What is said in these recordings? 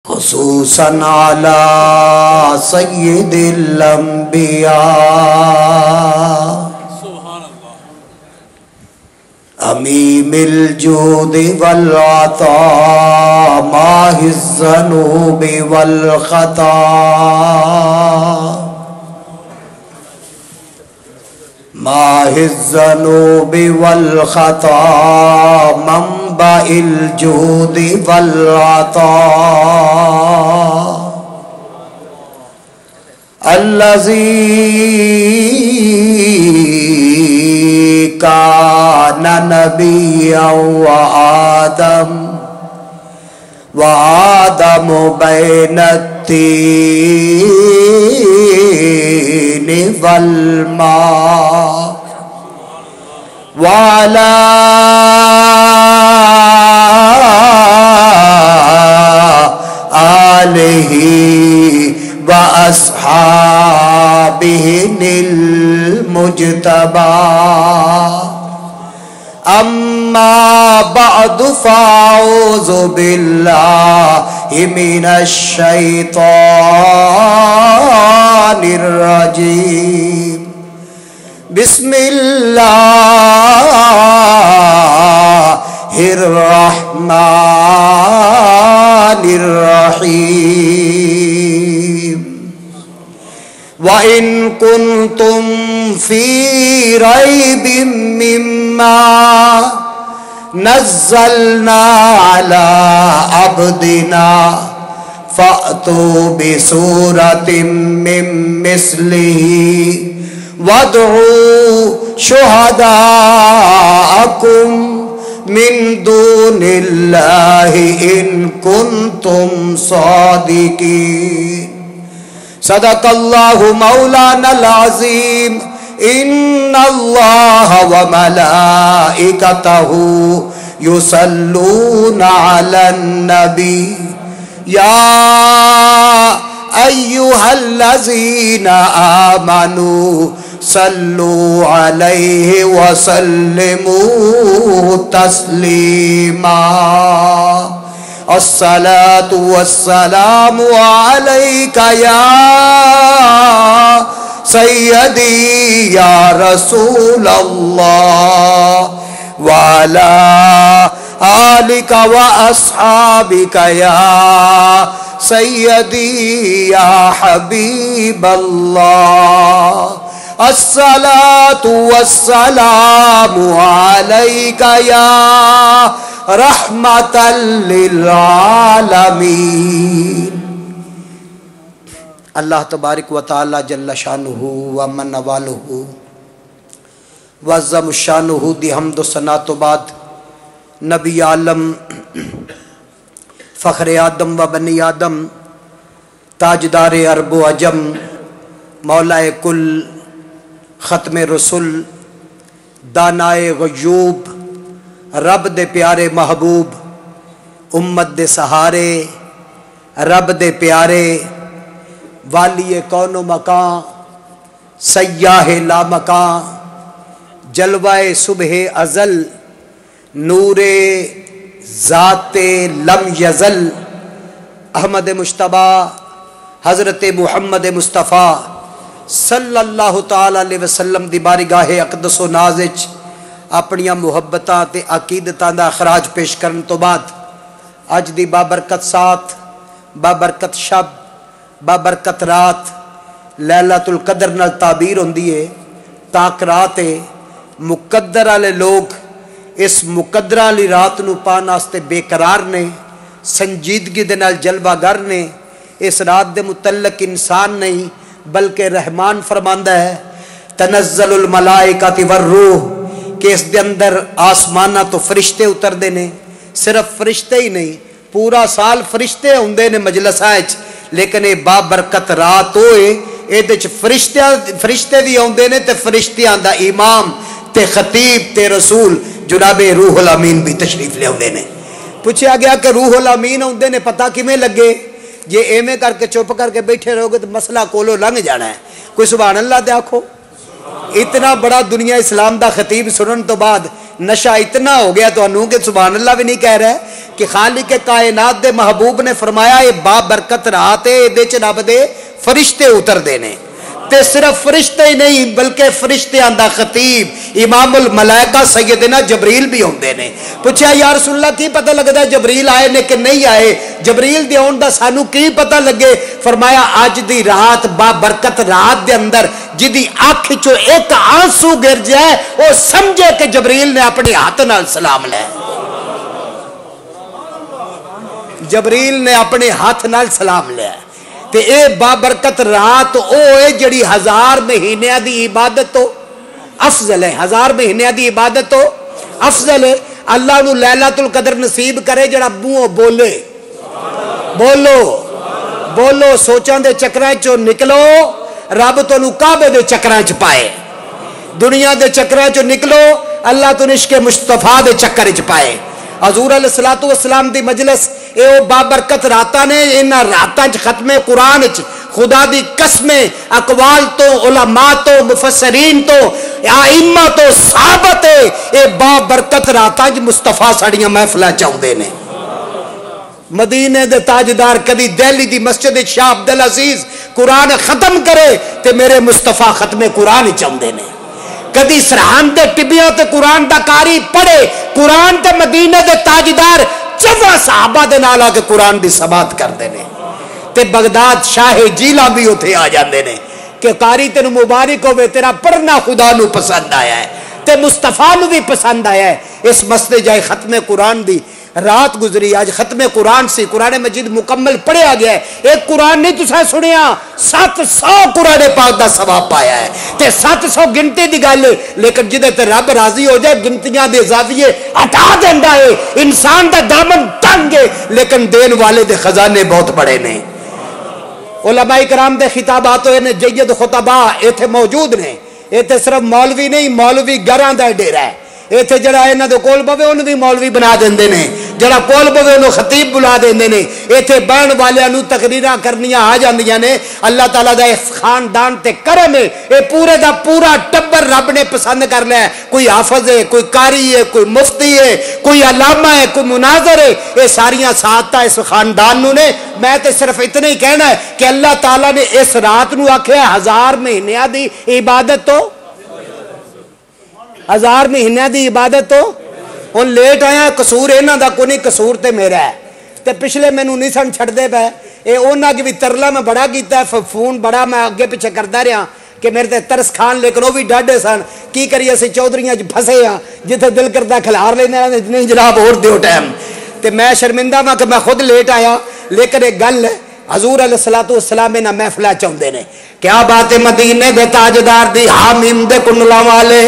خصوصاً علی سید الانبیاء امیم الجود والعطاء ماہ الذنوب والخطا ماہ الذنوب والخطا منبع الجود والعطاء الذي كان نبيا وآدم بين التين والماء وعلى آله وأصحابه المجتبى أما بعد فأعوذ بالله من الشيطان الرجيم بسم الله الرحمن الرحيم وإن كنتم في ريب مما نزلنا على عبدنا فأتوا بسورة من مثله وادعوا شهداءكم من دون الله إن كنتم صادقين صدق الله مولانا العظيم إن الله وملائكته يصلون على النبي يا أيها الذين آمنوا صلوا عليه وسلموا تسليما الصلاة والسلام عليك يا سيدي يا رسول الله وعلى آلك وأصحابك يا سيدي يا حبيب الله الصلاة والسلام عليك يا رحمة للعالمين اللہ تبارک و تعالی جل شانہ و من والہ وعظم شانہ دی حمد و ثنا تو بعد نبی عالم فخر آدم و بنی آدم تاجدار عرب و عجم مولائے کل ختم رسول دانائے غیوب رب دے پیارے محبوب امت دے سہارے رب دے پیارے والی کون و مکان سیاہ لا مکان جلوہ صبح ازل نور ذات لم یزل احمد مجتبی حضرت محمد مصطفیٰ صلی اللہ تعالی علیہ وسلم دی بارگاہ اقدس و نازچ اپنیاں محبتاں تے عقیدتاں دا اخراج پیش کرن تو بعد اج دی بابرکت سات بابرکت شب بابرکت رات لیلۃ القدر نال تعبیر ہوندی ہے تاک رات ہے مقدر والے لوگ اس مقدرہ والی رات نو پان واسطے بے قرار نے سنجیدگی دے نال جلوہ گر نے اس رات دے متعلق انسان نہیں بلکہ رحمان فرماندا ہے تنزل الملائکۃ والروح کہ اس دے اندر آسمانہ تو فرشتے اتر دے نے صرف فرشتے ہی نہیں پورا سال فرشتے ہوندے نے مجلساں وچ لیکن یہ بابرکت رات ہوئے اے دے فرشتے بھی ہوندے نے تے فرشتیاں دا امام تے خطیب تے رسول جناب روح الامین بھی تشریف لے ہوندے نے پوچھا گیا کہ روح الامین ہوندے نے پتہ کیویں لگے یہ ایویں کر کے چپ کر کے بیٹھے رہو گے تو مسئلہ کولو لنگ جانا ہے کوئی سبحان اللہ دے آکھو اتنا بڑا دنیا اسلام دا خطیب سنن تو بعد نشہ اتنا ہو گیا تو انہوں کہ سبحان اللہ بھی نہیں کہہ رہے کہ خالق کائنات دے محبوب نے فرمایا یہ با برکت رات ہے یہ چ رب دے فرشتے اتر دینے تے صرف فرشتے ہی نہیں بلکہ فرشتیاں دا خطیب امام الملائکہ سیدنا جبریل بھی ہوندے نے. پوچھا یا رسول اللہ کی پتہ لگدا جبریل آئے نے کہ نہیں آئے؟ جبریل دے آن دا سانو کی پتہ لگے؟ فرمایا اج دی رات با برکت رات دے اندر جدی آنکھ چو ایک آنسو گر جائے وہ سمجھے کہ جبریل نے اپنے ہاتھ نال سلام لے. جبریل نے اپنے ہاتھ نال سلام لیا تے اے بابرکت رات او اے جڑی 1000 مہینے دی عبادت تو افضل ہے. 1000 مہینے دی عبادت تو افضل ہے. اللہ نو لیلۃ القدر نصیب کرے جڑا منہوں بولے بولو بولو سوچاں دے چکراں چوں نکلو رب تانوں کعبے دے چکراں چ پائے. دنیا دے چکراں چوں نکلو اللہ تو عشق مصطفیٰ دے چکر چ پائے. حضور علیہ الصلوۃ والسلام دی مجلس اے او بابرکت راتاں نے انہاں راتاں چ ختم قرآن چ خدا دی قسمیں اقوال تو علماء تو مفسرین تو ائمہ تو صحابت اے بابرکت راتاں چ مصطفیٰ ساڈیاں محفلاں چاہندے نے. مدینے دے تاجدار کدی دہلی دی مسجد شاہ عبدالعزیز قرآن ختم کرے تے میرے مصطفیٰ ختم قرآن چاہندے نے. کدی سرحان دے ٹبیاں تے قرآن دا کاری پڑھے قرآن تے مدینے دے تاجدار 14 صحابہ دے نال آ کے قرآن دی سماعت کردے نے تے بغداد شاہ جیلا بھی اتھے آ جاندے نے کہ قاری تینوں مبارک ہوے تیرا پڑھنا خدا نو پسند آیا ہے تے مصطفیٰ نو بھی پسند آیا ہے. اس مسجد جائے ختم قرآن دی رات گزری آج ختم قرآن سی قرآن مجید مکمل پڑھیا گیا ہے. ایک قرآن نہیں تسا سنیا 700 قرآن پاک دا ثواب پایا ہے تے 700 گنتی دی گل لیکن جدے تے رب راضی ہو جائے گنتیاں دے زاویے ہٹا دیندا ہے. انسان دا دامن تنگ ہے لیکن دین والے دے خزانے بہت بڑے نے. علماء کرام دے خطابات ہوئے جید خطباء ایتھے موجود نے. ایتھے صرف مولوی نہیں مولوی گھراں دا ڈیرا ہے. ایتھے جڑا انہاں دے کول بوے انہوں بھی مولوی بنا دیندے نے جڑا کول بوے انہوں خطیب بلا دیندے نے. ایتھے بہن والیاں نو تقریراں کرنیاں آ جاندیاں نے. اللہ تعالیٰ دا اس خاندان تے کرم ہے اے پورے دا پورا ٹبر رب نے پسند کر لیا ہے. کوئی حافظ ہے کوئی قاری ہے کوئی مفتی ہے کوئی علامہ ہے کوئی مناظر ہے. اے ساریاں سعادتاں اس خاندان نو نے. میں تے صرف اتنا ہی کہنا ہے کہ اللہ تعالیٰ نے اس رات نو آکھیا 1000 مہینیاں دی عبادت تو 1000 مہینے دی عبادت تو ہن لیٹ آیا قصور انہاں دا کوئی نہیں قصور تے میرا ہے تے پچھلے مینوں نہیں سن چھڑ دے پے اے انہاں کی بھی ترلا میں بڑا کیتا ہے فون بڑا میں اگے پیچھے کردا رہا کہ میرے تے ترس کھان لیکن وہ بھی ڈاڈے سن کی کریے اسی چودھریاں چ پھسے ہاں جتھے دل کردا کھلار لیندے نہیں جناب اور دیو ٹائم تے میں شرمندہ ہاں کہ میں خود لیٹ آیا لیکن ایک گل حضور علیہ الصلوۃ والسلام انہاں محفلاں چاہندے نے. کیا بات ہے مدینے دے تاجدار دی حامیم دے کنڈلاں والے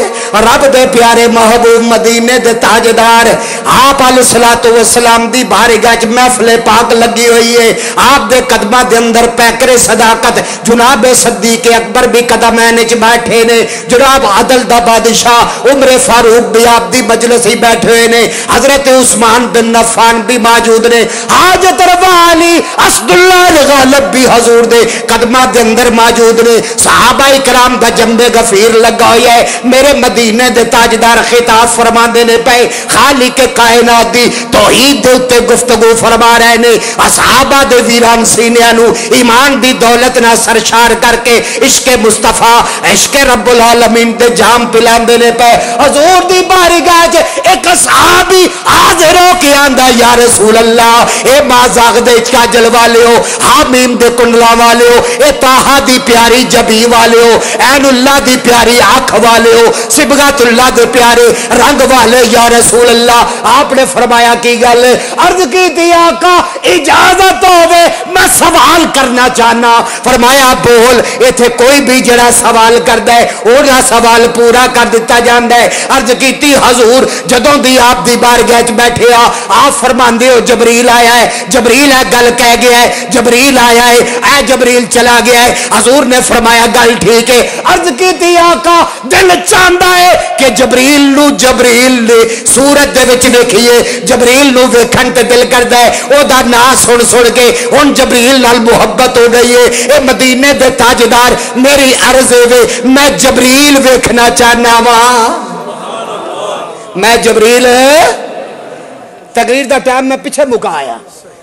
رب دے پیارے محبوب مدینے دے تاجدار آپ علیہ الصلوۃ والسلام دی بارگاہ وچ محفل پاک لگی ہوئی ہے. آپ دے قدماں دے اندر پیکر صداقت جناب صدیق اکبر بھی قدمین وچ بیٹھے نے. جناب عدل دا بادشاہ عمر فاروق بھی آپ دی مجلس ہی بیٹھے ہوئے نے. حضرت عثمان بن عفان بھی موجود نے. حاجت روا علی اسد اللہ غالب بھی حضور دے قدماں دے اندر موجود نے. صحابہ کرام دا جنبے غفیر لگا ہویا ہے. میرے مدینے دے تاجدار خطاب فرما دینے پہ خالق کائنات دی توحید دے اتے گفتگو فرما رہے نے. صحابہ دے ویران سینیاں نو ایمان دی دولت نہ سرشار کر کے عشق مصطفیٰ عشق رب العالمین دے جام پلان دینے پہ حضور دی بارگاہ وچ ایک صحابی حاضر ہو کے آندا یا رسول اللہ اے مازاغ دے کاجل والے ہو حامیم دے کنڈلا والے ہو اے طاہا دی پیاری جبی والے ہو عین اللہ دی پیاری آنکھ والے ہو صبغت اللہ دے پیارے رنگ والے یا رسول اللہ. آپ نے فرمایا کی گل عرض کی تھی آقا اجازت ہوئے میں سوال کرنا چاہنا. فرمایا بول. ایتھے کوئی بھی جڑا سوال کردا ہے اونا سوال پورا کر دیتا جاندا ہے. عرض کی تھی حضور جدوں دی آپ دی بارگاہ وچ بیٹھے آپ فرماندے ہو جبریل آیا ہے جبریل ہے گل کہہ گیا ہے جبریل آیا ہے اے جبریل چلا گیا ہے. حضور نے فرمایا گل ٹھیک ہے. عرض کی تھی آقا دل چاہتا ہے کہ جبریل نے سورت دے وچ ویکھیے جبریل نو ویکھن تے دل کردا ہے او دا نام سن کے ہن جبریل نال محبت ہو گئی ہے. اے مدینے دے تاجدار میری عرض ہے میں جبریل ویکھنا چاہنا وا میں جبریل تقریر دا ٹائم میں پیچھے مکا آیا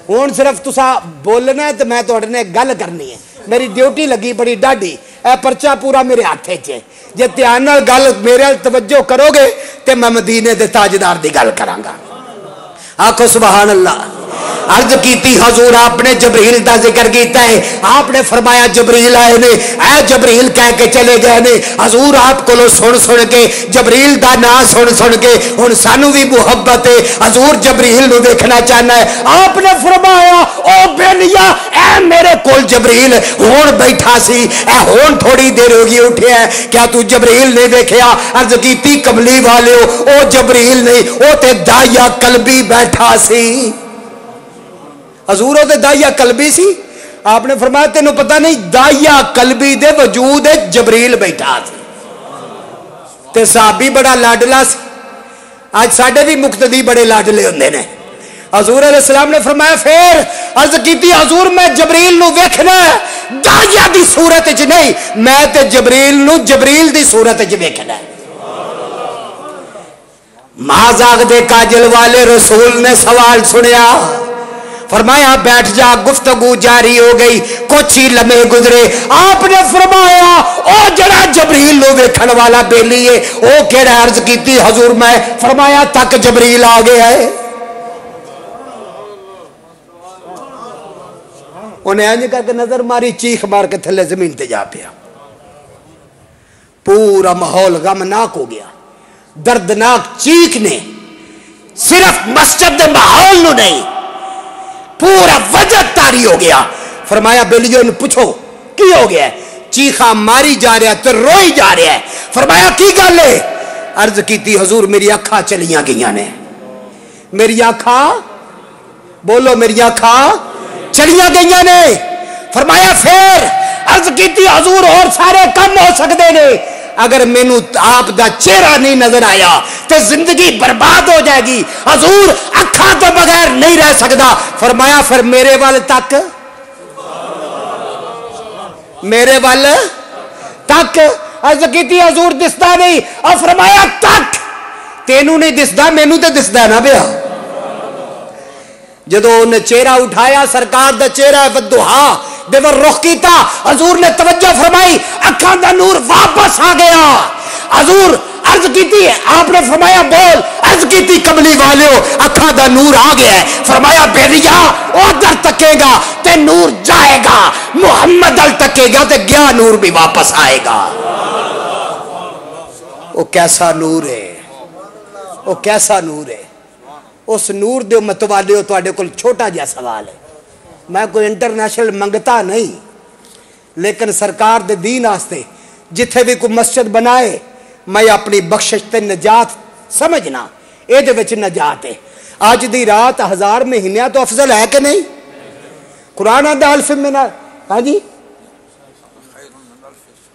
ہوں صرف تسا بولنا ہے تو میں تھوڑے نے گل کرنی ہے میری ڈیوٹی لگی بڑی ڈاڈی اے پرچا پورا میرے ہاتھ ہے جے دھیان نال گل میرے توجہ کرو گے تے میں مدینے دے تاجدار دی گل کراں گا آکھو سبحان اللہ عرض کیتی حضور آپ نے جبریل دا ذکر کیتا ہے آپ نے فرمایا جبریل آئے نے اے جبریل کہہ کے چلے گئے نے حضور آپ کو سن کے جبریل دا نا سن کے ہن سانو بھی محبت ہے حضور جبریل نو دیکھنا چاہنا ہے آپ نے فرمایا او بیلیا اے میرے کول جبریل ہون بیٹھا سی اے ہون تھوڑی دیر ہو گئی اٹھیا ہے کیا تو جبریل نہیں دیکھیا عرض کیتی کملی والے او جبریل نہیں او تے دایا قلبی بیٹھا سی حضور تے دایا قلبی سی آپ نے فرمایا تینوں پتہ نہیں دایا قلبی دے وجود جبریل بیٹھا سی تے صحابی بڑا لاڈلا سی آج ساڈے بھی مقتدی بڑے لاڈلے ہوندے نے حضور علیہ السلام نے فرمایا پھر عرض کیتی حضور میں جبریل نو ویکھنا ہے دایا دی صورت وچ نہیں میں تے جبریل نو جبریل دی صورت وچ ویکھنا ہے مازاغ دے کاجل والے رسول نے سوال سنیا فرمایا بیٹھ جا گفتگو جاری ہو گئی کچھ ہی لمحے گزرے آپ نے فرمایا او جڑا جبریل نو ویکھن والا بیلی ہے او کیڑا عرض کیتی حضور میں فرمایا تک جبریل آ گیا ہے انہیں انج کر کے نظر ماری چیخ مار کے تھلے زمین تے جا پیا پورا ماحول غمناک ہو گیا دردناک چیخ نے صرف مسجد دے ماحول نو نہیں پورا وجد تاری ہو گیا فرمایا بیلیوں نے پوچھو کی ہو گیا ہے چیخا ماری جا رہا ہے تو روئی جا رہا ہے فرمایا کی گل ہے عرض کیتی حضور میری آنکھاں چلیاں گئیاں نے میری آنکھاں بولو میری آنکھاں چلیاں گئیاں نے فرمایا پھر عرض کیتی حضور اور سارے کم ہو سکتے نے اگر مینو آپ دا چہرہ نہیں نظر آیا تو زندگی برباد ہو جائے گی حضور اکھاں تو بغیر نہیں رہ سکتا فرمایا پھر میرے وال تک میرے وال تک عرض کیتی حضور دستا نہیں اور فرمایا تک تینوں نہیں دستا مینو تے دستا نہ پیا جدو انہیں چہرہ اٹھایا سرکار دا چہرہ والضحا دے ور رخ کیتا حضور نے توجہ فرمائی اکھاں دا نور واپس آ گیا حضور عرض کیتی آپ نے فرمایا بول عرض کیتی کملی والیو اکھاں دا نور آ گیا ہے فرمایا بیلیا ادھر تکے گا تے نور جائے گا محمد ال تکے گا تے گیا نور بھی واپس آئے گا وہ کیسا نور ہے وہ کیسا نور ہے اس نور دے امت والے ہو تواڈے کول چھوٹا جہا سوال ہے میں کوئی انٹرنیشنل منگتا نہیں لیکن سرکار دے دین واسطے جتھے بھی کوئی مسجد بنائے میں اپنی بخشش تے نجات سمجھنا اے دے وچ نجات ہے آج دی رات 1000 مہینیاں تو افضل ہے کہ نہیں قرآن آدھا الف من ہاں جی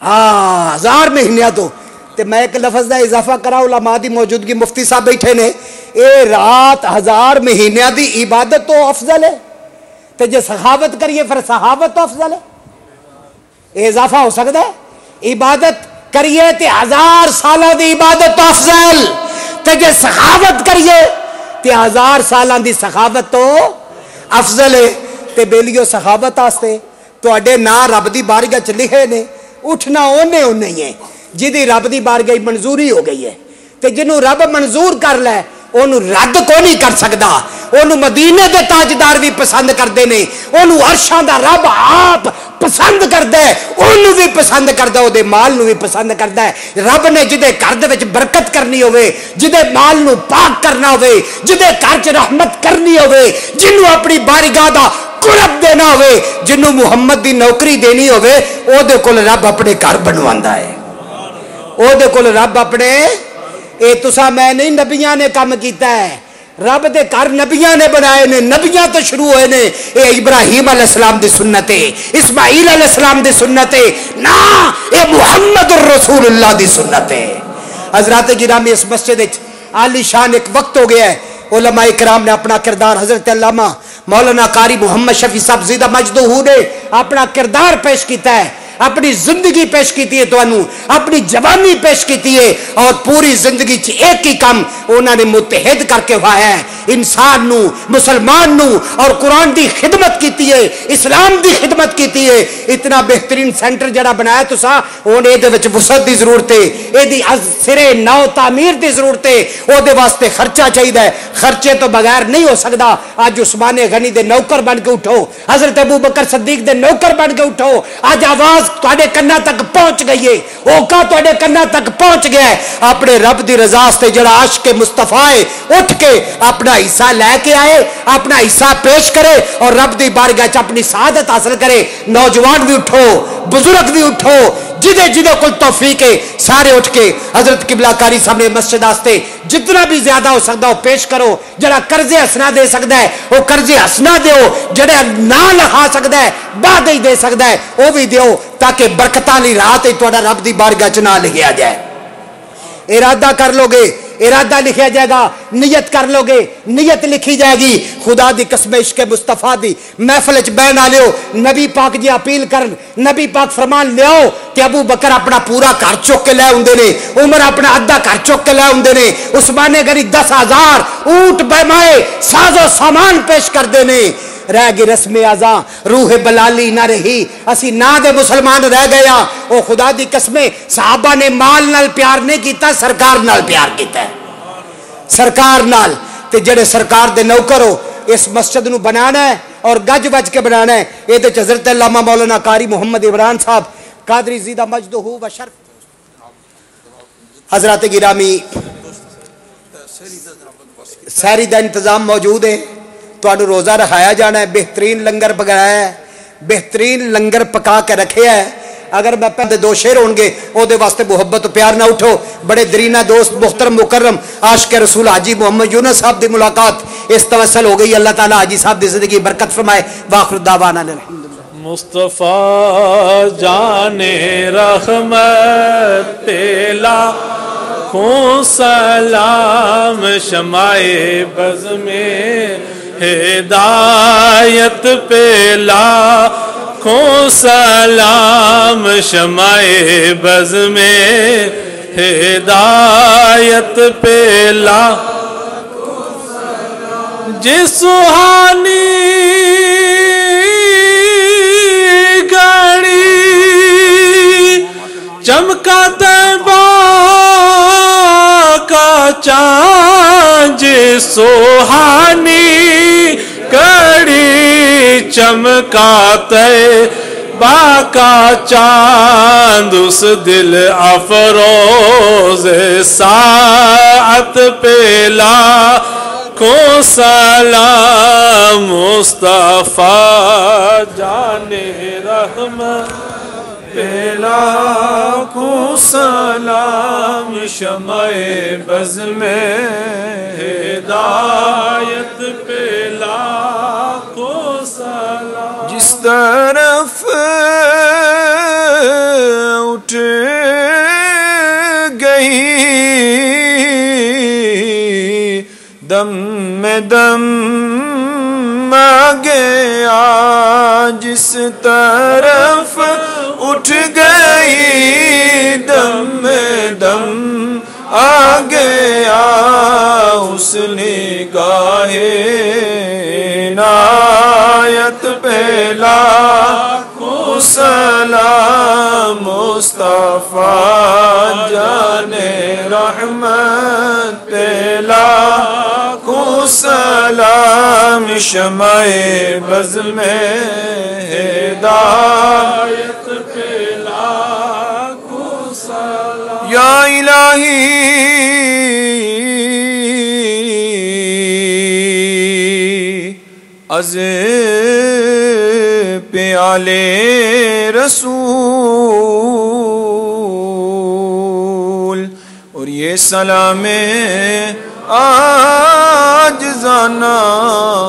ہاں 1000 مہینیاں تو تے میں ایک لفظ دا اضافہ کرا علماء دی موجودگی مفتی صاحب بیٹھے نے اے رات 1000 مہینیاں دی عبادت تو افضل ہے تے جے سخاوت کریے پھر صحابت تو افضل ہے اے اضافہ ہو سکتا ہے عبادت کریے تے 1000 سالہ دی عبادت تو افضل تے جے سخاوت کریے تے 1000 سالہ دی سخاوت تو افضل ہے تے بیلیو سخاوت آستے تو اڈے نا رب دی بارگاہ چ لکھے نے اٹھنا اونے ہی ہے جدی رب دی بارگاہ منظوری ہو گئی ہے تے جنوں رب منظور کر لے انہوں رد کو نہیں کر سکتا انہوں مدینے دے تاجدار بھی پسند کردے نے انہوں عرشاں دا رب آپ پسند کردہ ہے انہوں بھی پسند کردہ ہے دے مال نو بھی پسند کردہ ہے رب نے جدے گھر دے وچ برکت کرنی ہوئے جدے مال نو پاک کرنا ہوئے جدے گھر چ رحمت کرنی ہوئے جنوں اپنی بارگاہ دا قرب دینا ہوئے جنوں محمد دی نوکری دینی ہوئے او دے کول رب اپنے گھر بنواندا ہے او دے کول رب اپنے اے تسا میں نہیں نبیاں نے کام کیتا ہے رب دے گھر نبیاں نے بنائے نے نبیاں تو شروع ہوئے نے اے ابراہیم علیہ السلام دی سنت ہے اسماعیل علیہ السلام دی سنت ہے نا اے محمد الرسول اللہ دی سنت ہے حضرات گرامی اس مسجد عالی شان ایک وقت ہو گیا ہے علماء کرام نے اپنا کردار حضرت علامہ مولانا قاری محمد شفیع صاحب زیدہ مجدہ نے اپنا کردار پیش کیتا ہے اپنی زندگی پیش کیتی ہے تانوں اپنی جوانی پیش کیتی ہے اور پوری زندگی چ ایک ہی کم انہوں نے متحد کر کے وایا ہے انسان نو مسلمان نو اور قرآن دی خدمت کیتی ہے اسلام دی خدمت کیتی ہے اتنا بہترین سینٹر جڑا بنایا تسا ہن اے دے وچ وسعت دی ضرورت ہے اے دی سرے نو تعمیر دی ضرورت ہے او دے واسطے خرچہ چاہیے خرچے تو بغیر نہیں ہو سکدا اج عثمان غنی دے نوکر بن کے اٹھو حضرت ابو بکر صدیق دے نوکر بن کے اٹھو اج آواز تواڈے کنا تک پہنچ گئی ہے اوقا تواڈے کنا تک پہنچ گیا ہے اپنے رب دی رضا سے جڑا عاشق مصطفیٰ ہے اٹھ کے اپنا حصہ لے کے آئے اپنا حصہ پیش کرے اور رب دی بارگاہ چ اپنی سعادت حاصل کرے نوجوان بھی اٹھو بزرگ بھی اٹھو جدے کل توفیق ہے سارے اٹھ کے حضرت قبلہ کاری سامنے مسجد واسطے جتنا بھی زیادہ ہو سکتا ہو پیش کرو جڑا قرضے ہسنا دے سکتا ہے وہ قرضے ہسنا دیو جڑا نہ لہا سکتا ہے بعد ہی دے سکتا ہے وہ بھی دیو تاکہ برکتاں لی رات تہاڈا رب دی بارگاہ چ نہ لکھیا جائے ارادہ کر لو گے ارادہ لکھیا جائے گا نیت کر لو گے نیت لکھی جائے گی خدا دی قسم عشق مصطفیٰ دی محفل چ بہن آلیو نبی پاک جی اپیل کرن نبی پاک فرمان لیاؤ کہ ابو بکر اپنا پورا گھر چک کے لے آندے نے عمر اپنا ادھا گھر چک کے لے آندے نے عثمان غنی 10,000 اونٹ بیمائے ساز و سامان پیش کر دے نے رہ گئی رسم ازاں روح بلالی نہ رہی اسی نہ دے مسلمان رہ گیا او خدا دی قسمیں صحابہ نے مال نال پیار نہیں کیتا سرکار نال پیار کیتا ہے سرکار نال تے جڑے سرکار دے نوکر ہو اس مسجد نو بنانا ہے اور گج بج کے بنانا ہے اے تے حضرت علامہ مولانا قاری محمد عمران صاحب قادری زیدہ مجدہ و شرف حضرات گرامی سحری دا انتظام موجود ہے تو روزہ رکھایا جانا ہے بہترین لنگر پکایا ہے بہترین لنگر پکا کے رکھے ہے اگر میں پہلے 2 شعر ہوں گے او دے واسطے محبت و پیار نہ اٹھو بڑے درینہ دوست محترم مکرم عاشق رسول حاجی محمد یونس صاحب دی ملاقات اس توسل ہو گئی اللہ تعالیٰ حاجی صاحب دی زندگی برکت فرمائے واخر دعوانا الحمدللہ مصطفیٰ جان رحمت تیلا خون سلام شمع بز میں ہدایت پہ لاکھوں سلام شمع بز میں ہدایت پہ لاکھوں سلام جس سہانی گھڑی چمکا طیبہ کا چاند جس سہانی کڑی چمکا طیبہ کا چاند اس دل افروز ساعت پہ لاکھوں سلام مصطفیٰ جان رحمت پہ لاکھوں سلام شمع بز میں ہدایت پہ لاکھوں سلام جس طرف اٹھ گئی دم میں دم آ گیا جس طرف اٹھ گئی دم میں دم آ گیا اس نگاہ عنایت پہ لاکھوں سلام مصطفیٰ جان رحمت پہ لاکھوں سلام شمع بز میں ہدایت پہ لاکھوں سلام یا الہی از پیالے رسول اور یہ سلام عاجزانہ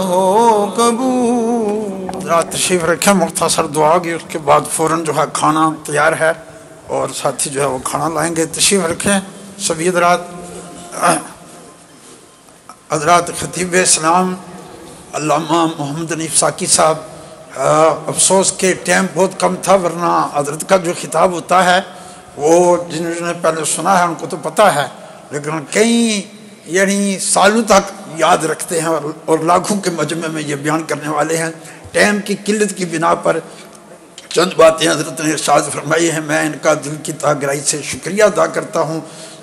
ہو قبول. حضرات تشریف رکھیں مختصر دعا کی اس کے بعد فوراً جو ہے کھانا تیار ہے اور ساتھی جو ہے وہ کھانا لائیں گے. تشریف رکھیں سبھی حضرات خطیب اسلام علامہ محمد حنیف ساکی صاحب افسوس کہ ٹائم بہت کم تھا، ورنہ حضرت کا جو خطاب ہوتا ہے وہ جنہوں نے پہلے سنا ہے ان کو تو پتہ ہے، لیکن کئی یعنی سالوں تک یاد رکھتے ہیں اور لاکھوں کے مجمع میں یہ بیان کرنے والے ہیں۔ ٹائم کی قلت کی بنا پر چند باتیں حضرت نے ارشاد فرمائی ہیں، میں ان کا دل کی تہ گہرائی سے شکریہ ادا کرتا ہوں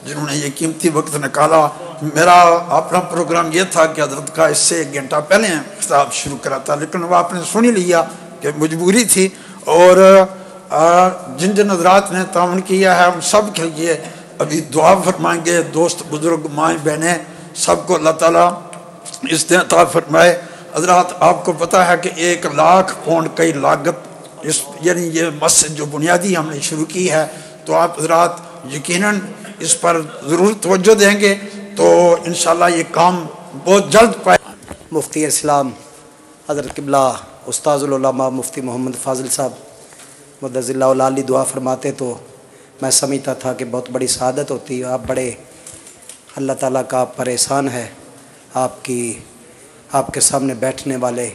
جنہوں نے یہ قیمتی وقت نکالا۔ میرا اپنا پروگرام یہ تھا کہ حضرت کا اس سے 1 گھنٹہ پہلے خطاب شروع کرا تھا، لیکن وہ آپ نے سن ہی لیا کہ مجبوری تھی، اور جن جن حضرات نے تعاون کیا ہے ہم سب کے لیے ابھی دعا فرمائیں گے۔ دوست بزرگ مائیں بہنیں سب کو اللہ تعالیٰ استعطا فرمائے۔ حضرات آپ کو پتہ ہے کہ 1 لاکھ پاؤنڈ کی لاگت یعنی یہ مسجد جو بنیادی ہم نے شروع کی ہے، تو آپ حضرات یقیناً اس پر ضرور توجہ دیں گے تو انشاءاللہ یہ کام بہت جلد پائے۔ مفتی اسلام حضرت قبلہ استاذ العلماء مفتی محمد فاضل صاحب مدظ اللہ العالی دعا فرماتے تو میں سمجھتا تھا کہ بہت بڑی سعادت ہوتی ہے۔ آپ بڑے اللہ تعالیٰ کا آپ پر احسان ہے، آپ کے سامنے بیٹھنے والے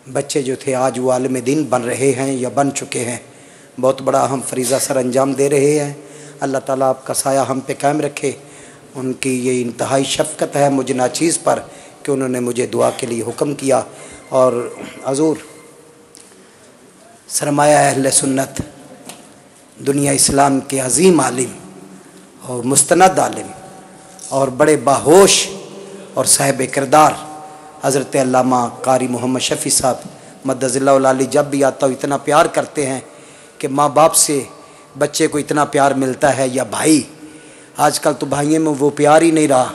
بچے جو تھے آج وہ عالم دین بن رہے ہیں یا بن چکے ہیں، بہت بڑا اہم فریضہ سر انجام دے رہے ہیں۔ اللہ تعالیٰ آپ کا سایہ ہم پہ قائم رکھے۔ ان کی یہ انتہائی شفقت ہے مجھے ناچیز پر کہ انہوں نے مجھے دعا کے لیے حکم کیا۔ اور حضور سرمایہ اہل سنت دنیا اسلام کے عظیم عالم اور مستند عالم اور بڑے باہوش اور صاحب کردار حضرت علامہ قاری محمد شفیع صاحب مدظ اللہ العالی جب بھی آتا ہو اتنا پیار کرتے ہیں کہ ماں باپ سے بچے کو اتنا پیار ملتا ہے یا بھائی، آج کل تو بھائیوں میں وہ پیار ہی نہیں رہا۔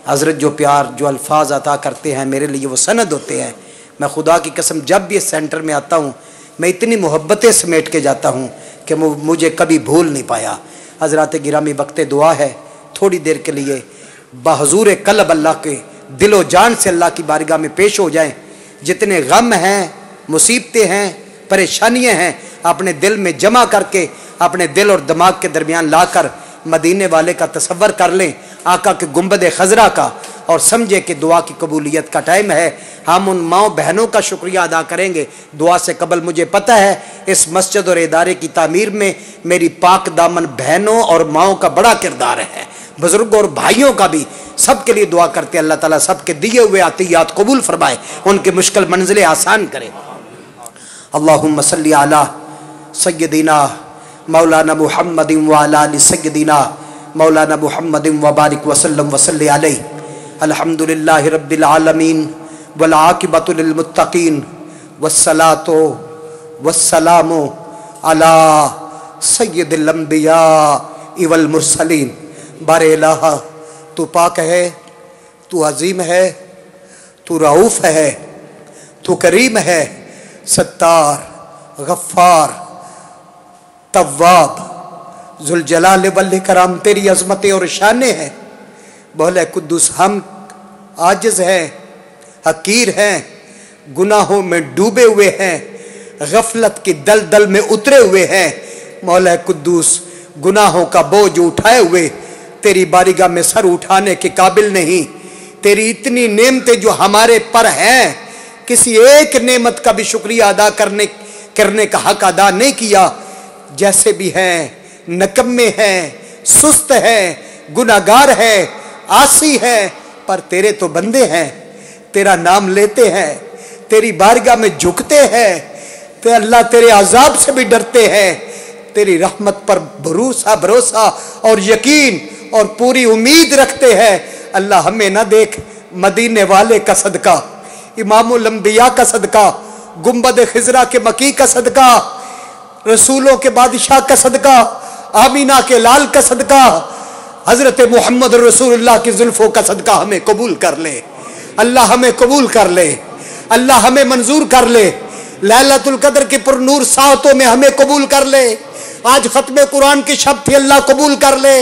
حضرت جو پیار جو الفاظ عطا کرتے ہیں میرے لیے وہ سند ہوتے ہیں۔ میں خدا کی قسم جب بھی اس سینٹر میں آتا ہوں میں اتنی محبتیں سمیٹ کے جاتا ہوں کہ مجھے کبھی بھول نہیں پایا۔ حضرات گرامی وقت دعا ہے، تھوڑی دیر کے لیے بحضور قلب اللہ کے دل و جان سے اللہ کی بارگاہ میں پیش ہو جائیں۔ جتنے غم ہیں، مصیبتیں ہیں، پریشانیاں ہیں، اپنے دل میں جمع کر کے اپنے دل اور دماغ کے درمیان لا کر مدینے والے کا تصور کر لیں، آقا کے گنبد خضرا کا، اور سمجھے کہ دعا کی قبولیت کا ٹائم ہے۔ ہم ان ماؤں بہنوں کا شکریہ ادا کریں گے دعا سے قبل۔ مجھے پتہ ہے اس مسجد اور ادارے کی تعمیر میں میری پاک دامن بہنوں اور ماؤں کا بڑا کردار ہے، بزرگوں اور بھائیوں کا بھی۔ سب کے لیے دعا کرتے اللہ تعالیٰ سب کے دیے ہوئے عطیات قبول فرمائے، ان کے مشکل منزلیں آسان کرے۔ اللہم صلی علی سیدنا مولانا محمد وعلی آل سیدنا مولانا محمد وبارک وسلم وصلی علیہ۔ الحمدللہ رب العالمین والعاقبۃ للمتقین والصلاۃ والسلام علی سید الانبیاء والمرسلین۔ بار الہ تو پاک ہے، تو عظیم ہے، تو رؤوف ہے، تو کریم ہے، ستار، غفار، تواب، ذوالجلال والاکرام تیری عظمتیں اور شانیں ہیں۔ بولے قدوس ہم عاجز ہیں، حقیر ہیں، گناہوں میں ڈوبے ہوئے ہیں، غفلت کی دلدل میں اترے ہوئے ہیں۔ مولا قدوس گناہوں کا بوجھ اٹھائے ہوئے تیری بارگاہ میں سر اٹھانے کے قابل نہیں۔ تیری اتنی نعمتیں جو ہمارے پر ہیں، کسی ایک نعمت کا بھی شکریہ ادا کرنے کا حق ادا نہیں کیا۔ جیسے بھی ہیں، نکمے ہیں، سست ہیں، گناہگار ہیں، عاصی ہیں، پر تیرے تو بندے ہیں، تیرا نام لیتے ہیں، تیری بارگاہ میں جھکتے ہیں، تے اللہ تیرے عذاب سے بھی ڈرتے ہیں، تیری رحمت پر بھروسہ اور یقین اور پوری امید رکھتے ہیں۔ اللہ ہمیں نہ دیکھ، مدینے والے کا صدقہ، امام الانبیاء کا صدقہ، گنبد خضرا کے مکی کا صدقہ، رسولوں کے بادشاہ کا صدقہ، آمینہ کے لال کا صدقہ، حضرت محمد رسول اللہ کی زلفوں کا صدقہ ہمیں قبول کر لے۔ اللہ ہمیں قبول کر لے، اللہ ہمیں منظور کر لے، لیلۃ القدر کی پر نور ساعتوں میں ہمیں قبول کر لے۔ آج ختم قرآن کی شب تھی، اللہ قبول کر لے۔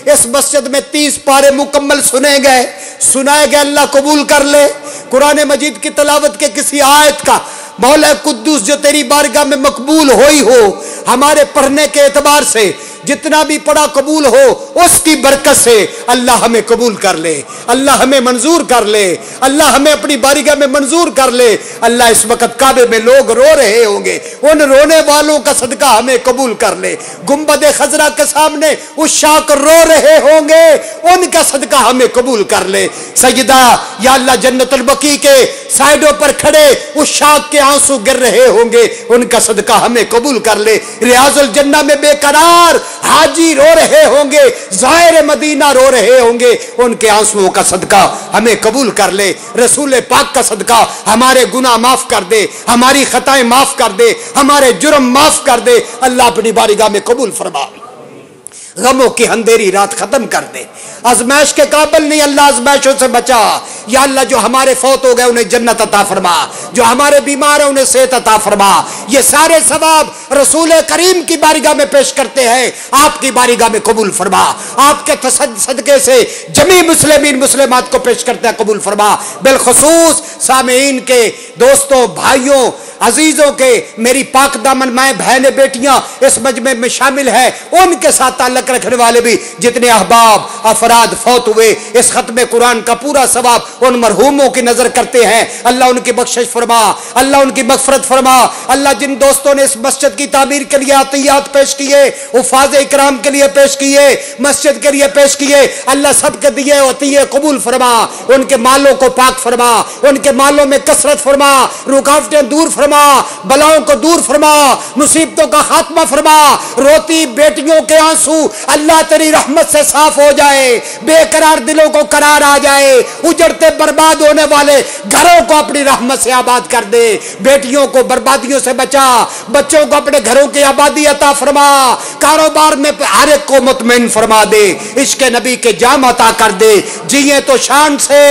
اس مسجد میں 30 پارے مکمل سنائے گئے، اللہ قبول کر لے۔ قرآن مجید کی تلاوت کے کسی آیت کا مولا قدوس جو تیری بارگاہ میں مقبول ہوئی ہو، ہمارے پڑھنے کے اعتبار سے جتنا بھی پڑھا قبول ہو اس کی برکت سے اللہ ہمیں قبول کر لے، اللہ ہمیں منظور کر لے، اللہ ہمیں اپنی بارگاہ میں منظور کر لے۔ اللہ اس وقت کعبے میں لوگ رو رہے ہوں گے، ان رونے والوں کا صدقہ ہمیں قبول کر لے۔ گنبد خضرا کے سامنے اس شاک رو رہے ہوں گے، ان کا صدقہ ہمیں قبول کر لے۔ سجدہ یا اللہ جنت البقیع کے سائڈوں پر کھڑے اس شاک کے آنسو گر رہے ہوں گے، ان کا صدقہ ہمیں قبول کر لے۔ ریاض الجنہ میں بے قرار حاجی رو رہے ہوں گے، زائر مدینہ رو رہے ہوں گے، ان کے آنسوؤں کا صدقہ ہمیں قبول کر لے۔ رسول پاک کا صدقہ ہمارے گناہ معاف کر دے، ہماری خطائیں معاف کر دے، ہمارے جرم معاف کر دے۔ اللہ اپنی بارگاہ میں قبول فرما، غموں کی اندھیری رات ختم کر دے۔ آزمائش کے قابل نہیں اللہ آزمائشوں سے بچا۔ یا اللہ جو ہمارے فوت ہو گئے انہیں جنت عطا فرما، جو ہمارے بیمار ہیں انہیں صحت عطا فرما۔ یہ سارے ثواب رسول کریم کی بارگاہ میں پیش کرتے ہیں، آپ کی بارگاہ میں قبول فرما۔ آپ کے صدقے سے جمیع مسلمین مسلمات کو پیش کرتے ہیں، قبول فرما۔ بالخصوص سامعین کے دوستوں بھائیوں عزیزوں کے میری پاک دامن مائیں بہنیں بیٹیاں اس مجمع میں شامل ہیں، ان کے ساتھ تعلق رکھنے والے بھی جتنے احباب افراد فوت ہوئے، اس ختم قرآن کا پورا ثواب ان مرحوموں کی نظر کرتے ہیں۔ اللہ ان کی بخشش فرما، اللہ ان کی مغفرت فرما۔ اللہ جن دوستوں نے اس مسجد کی تعمیر کے لیے عطیات پیش کیے، حفاظ اکرام کے لیے پیش کیے، مسجد کے لیے پیش کیے، اللہ سب کے دیے عطیے قبول فرما، ان کے مالوں کو پاک فرما، ان کے مالوں میں کثرت فرما، رکاوٹیں دور فرما، بلاؤں کو دور فرما، مصیبتوں کا خاتمہ فرما۔ روتی بیٹیوں کے آنسو اللہ تیری رحمت سے صاف ہو جائے، بے قرار دلوں کو قرار آ جائے، اجڑتے برباد ہونے والے گھروں کو اپنی رحمت سے آباد کر دے، بیٹیوں کو بربادیوں سے بچا، بچوں کو اپنے گھروں کی آبادی عطا فرما، کاروبار میں ہر ایک کو مطمئن فرما دے، عشق نبی کے جام عطا کر دے، جیے تو شان سے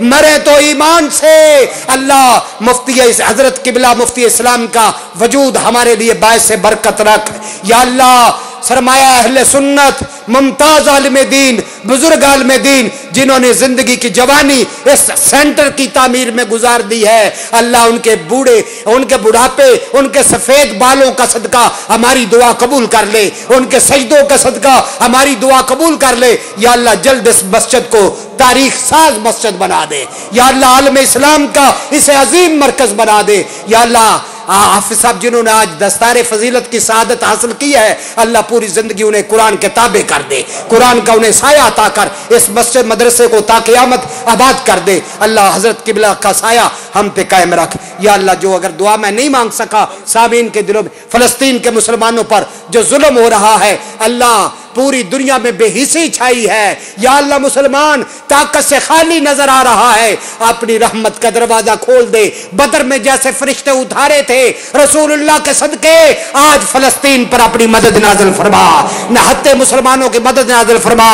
مرے تو ایمان سے۔ اللہ مفتی حضرت قبلہ مفتی اسلام کا وجود ہمارے لیے باعث برکت رکھ۔ یا اللہ سرمایہ اہل سنت، ممتاز عالم دین، بزرگ عالم دین جنہوں نے زندگی کی جوانی اس سینٹر کی تعمیر میں گزار دی ہے، اللہ ان کے بوڑھے، ان کے بڑھاپے، ان کے سفید بالوں کا صدقہ ہماری دعا قبول کر لے، ان کے سجدوں کا صدقہ ہماری دعا قبول کر لے۔ یا اللہ جلد اس مسجد کو تاریخ ساز مسجد بنا دے، یا اللہ عالم اسلام کا اسے عظیم مرکز بنا دے۔ یا اللہ حافظ صاحب جنہوں نے آج دستار فضیلت کی سعادت حاصل کی ہے، اللہ پوری زندگی انہیں قرآن کے تابع کر دے، قرآن کا انہیں سایہ عطا کر، اس مسجد مدرسے کو تا قیامت آباد کر دے۔ اللہ حضرت قبلہ کا سایہ ہم پہ قائم رکھ۔ یا اللہ جو اگر دعا میں نہیں مانگ سکا سامعین کے دلوں میں، فلسطین کے مسلمانوں پر جو ظلم ہو رہا ہے، اللہ پوری دنیا میں بے حسی چھائی ہے، یا اللہ مسلمان طاقت سے خالی نظر آ رہا ہے، اپنی رحمت کا دروازہ کھول دے۔ بدر میں جیسے فرشتے اتارے تھے رسول اللہ کے صدقے، آج فلسطین پر اپنی مدد نازل فرما، نہتے مسلمانوں کی مدد نازل فرما۔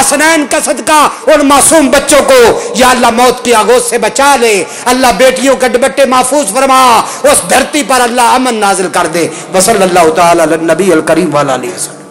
حسنین کا صدقہ ان معصوم بچوں کو یا اللہ موت کی آگوش سے بچا لے، اللہ بیٹیوں کے دوپٹے محفوظ فرما، اس دھرتی پر اللہ امن نازل کر دے۔ وصلی اللہ تعالی علی النبی الکریم وعلی آلہ وسلم۔